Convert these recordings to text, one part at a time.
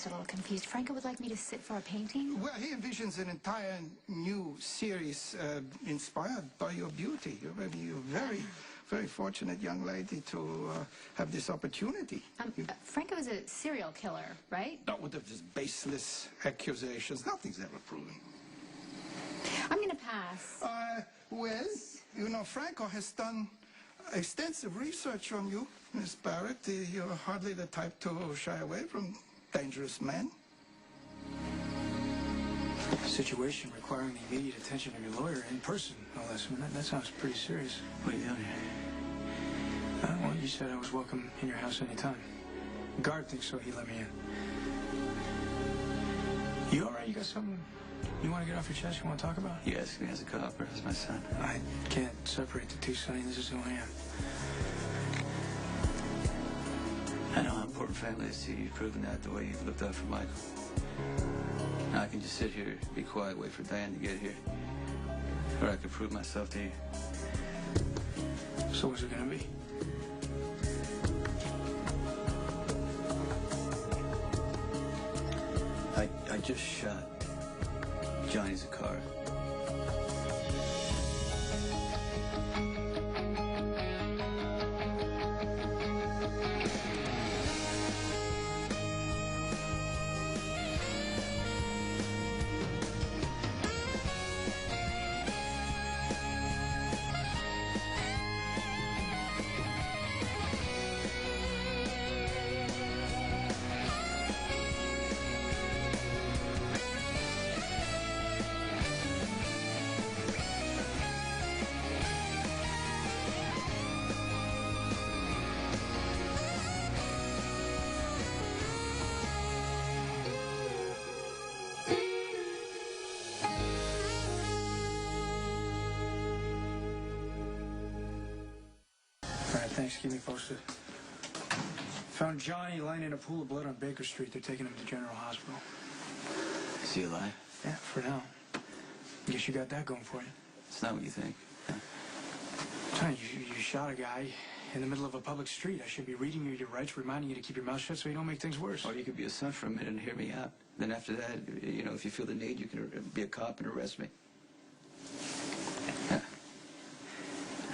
just a little confused. Franco would like me to sit for a painting? Well, he envisions an entire new series inspired by your beauty. You're a very, very fortunate young lady to have this opportunity. Franco is a serial killer, right? Not with those baseless accusations. Nothing's ever proven. I'm going to pass. Well, you know, Franco has done extensive research on you, Miss Barrett. You're hardly the type to shy away from dangerous men. A situation requiring the immediate attention of your lawyer in person, no less. I mean, that sounds pretty serious. What are you doing here? Well, you said I was welcome in your house anytime. The guard thinks so. He let me in. You all right? You got something you want to get off your chest? You want to talk about? You ask me as a cop or as my son? I can't separate the two, Sonny. This is who I am. I know how important family is to you. You've proven that the way you've looked out for Michael. Now I can just sit here, be quiet, wait for Dan to get here. Or I could prove myself to you. So what's it gonna be? I just shot Johnny Zakara. Thanks, keep me posted. Found Johnny lying in a pool of blood on Baker Street. They're taking him to General Hospital. Is he alive? Yeah, for now. Guess you got that going for you. It's not what you think. Yeah. Johnny, you shot a guy in the middle of a public street. I should be reading you your rights, reminding you to keep your mouth shut so you don't make things worse. Or you could be a son for a minute and hear me out. Then after that, you know, if you feel the need, you can be a cop and arrest me. Yeah.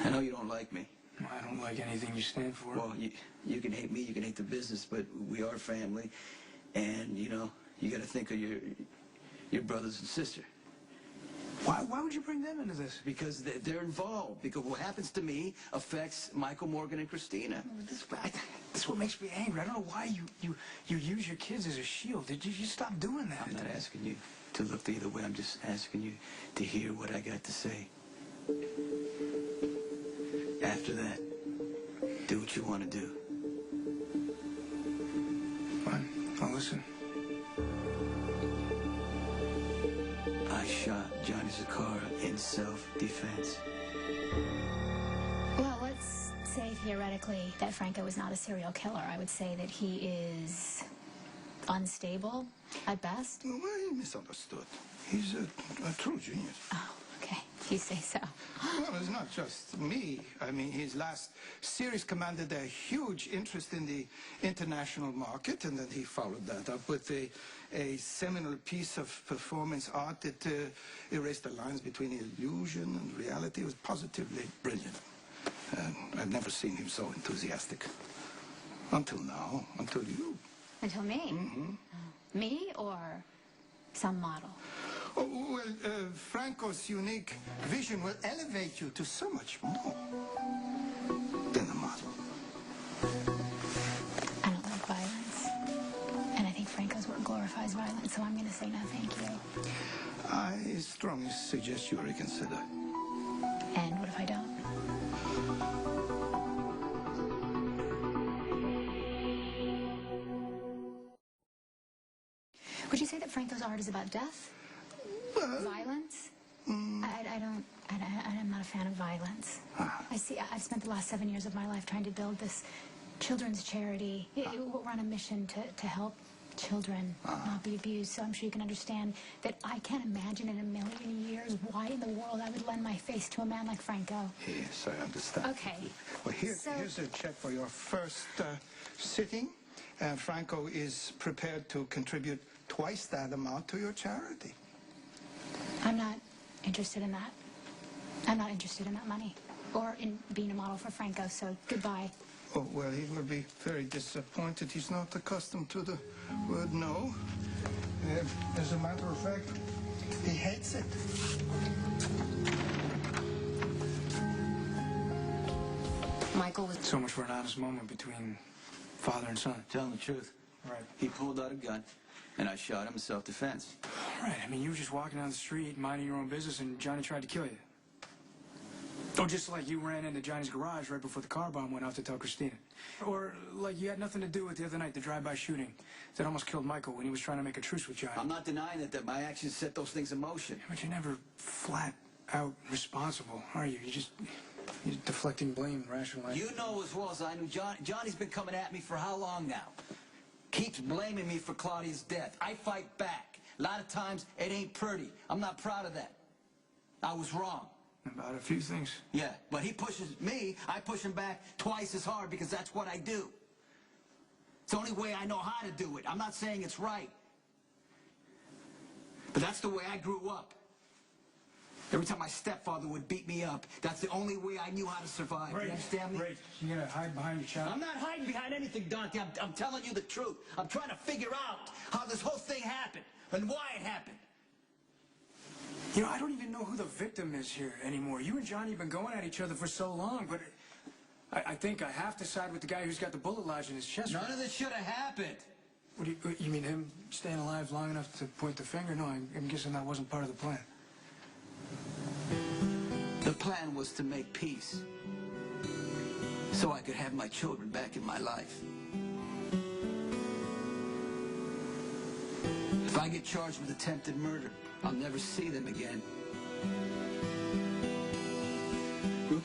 I know you don't like me. I don't like anything you stand for. Well, you can hate me, you can hate the business, but we are family. And, you know, you got to think of your brothers and sister. Why would you bring them into this? Because they're involved. Because what happens to me affects Michael, Morgan, and Christina. This is what makes me angry. I don't know why you use your kids as a shield. Did you stop doing that? I'm not asking you to look the other way. I'm just asking you to hear what I got to say. After that, do what you want to do. Fine, I'll listen. I shot Johnny Zakara in self-defense. Well, let's say theoretically that Franco is not a serial killer. I would say that he is unstable at best. Well, he misunderstood. He's a true genius. Oh, okay. If you say so. Well, it's not just me. I mean, his last series commanded a huge interest in the international market, and then he followed that up with a seminal piece of performance art that erased the lines between illusion and reality. It was positively brilliant. I've never seen him so enthusiastic. Until now, until you. Until me? Mm-hmm. Me or some model? Oh, well, Franco's unique vision will elevate you to so much more than a model. I don't like violence. And I think Franco's work glorifies violence, so I'm going to say no thank you. I strongly suggest you reconsider. And what if I don't? Would you say that Franco's art is about death? Violence? I'm not a fan of violence. I've spent the last 7 years of my life trying to build this children's charity. We're on a mission to help children not be abused, so I'm sure you can understand that I can't imagine in a million years why in the world I would lend my face to a man like Franco. Yes, I understand. Okay. Well, here's a check for your first sitting, Franco is prepared to contribute twice that amount to your charity. I'm not interested in that. I'm not interested in that money or in being a model for Franco, so goodbye. Oh, well, he will be very disappointed. He's not accustomed to the word no. As a matter of fact, he hates it. Michael was... So much for an honest moment between father and son. Telling the truth. Right. He pulled out a gun, and I shot him in self-defense. Right, I mean, you were just walking down the street, minding your own business, and Johnny tried to kill you. Oh, just like you ran into Johnny's garage right before the car bomb went off to tell Christina. Or like you had nothing to do with the other night, the drive-by shooting that almost killed Michael when he was trying to make a truce with Johnny. I'm not denying that my actions set those things in motion. But you're never flat out responsible, are you? You're deflecting blame, rationalizing. You know as well as I knew, Johnny's been coming at me for how long now? Keeps blaming me for Claudia's death. I fight back. A lot of times, it ain't pretty. I'm not proud of that. I was wrong. About a few things. Yeah, but he pushes me, I push him back twice as hard because that's what I do. It's the only way I know how to do it. I'm not saying it's right. But that's the way I grew up. Every time my stepfather would beat me up, that's the only way I knew how to survive. You understand me? Right. You gotta hide behind your child. I'm not hiding behind anything, Dante. I'm telling you the truth. I'm trying to figure out how this whole thing happened and why it happened. You know, I don't even know who the victim is here anymore. You and Johnny have been going at each other for so long, but I think I have to side with the guy who's got the bullet lodged in his chest. None of this should have happened. What do you mean him staying alive long enough to point the finger? No, I'm guessing that wasn't part of the plan. The plan was to make peace so I could have my children back in my life. If I get charged with attempted murder, I'll never see them again.